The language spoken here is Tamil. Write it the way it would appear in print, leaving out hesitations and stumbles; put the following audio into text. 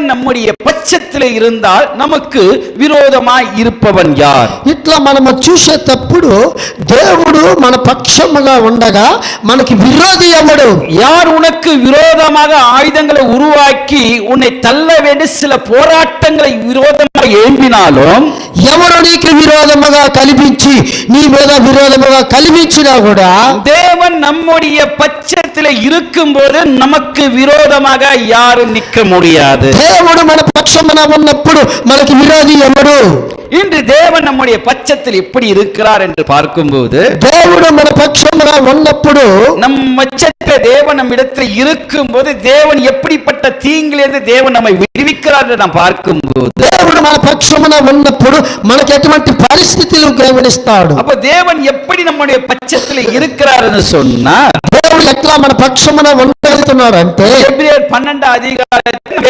தேவன் நம்முடைய பட்சத்தில் இருந்தால் நமக்கு விரோதமாய் இருப்பவன் யார்? ఇట్లా మనము చూసేటప్పుడు దేవుడు మన పక్షముగా ఉండగా మనకి విరోధి ఎవడు? யார் உனக்கு விரோதமாக ஆயுதங்களை உருவாக்கி உன்னை தள்ள வேண்டிய சில போராட்டங்களை விரோதமாக எழும்பினாலும், ఎవరు నీకు విరోధముగా కల్పించి నీ మీద విరోధముగా కల్పించినా కూడా தேவன் நம்முடைய பட்சத்தில் இருக்கும்போது நமக்கு விரோதமாக யாரும் நிற்க முடியாது. దేవుడు మన పక్షమున ఉన్నప్పుడు మనకి విరోధి ఎవడు? இன்று தேவன் நம்முடைய பட்சத்தில் எப்படி இருக்கிறார் என்று பார்க்கும்போது, దేవుడు మన పక్షమున ఉన్నప్పుడు நம் பட்சத்தில் தேவன் நம் இடத்தில் இருக்கும்போது தேவன் எப்படிப்பட்ட தீங்கிலிருந்து தேவன் நம்மை விடுவிக்கிறார் என்று நாம் பார்க்கும்போது, దేవుడు మన పక్షమున ఉన్నప్పుడు మనకి ఎటువంటి పరిస్థితులు గమనిస్తాడు. அப்ப தேவன் எப்படி நம்முடைய பட்சத்தில் இருக்கிறார் என்று சொன்னார். దేవుడు ఎట్లా మన పక్షమున ఉండగలుగుతున్నారంటే எபிரேயர் 12 அதிகாரத்தில்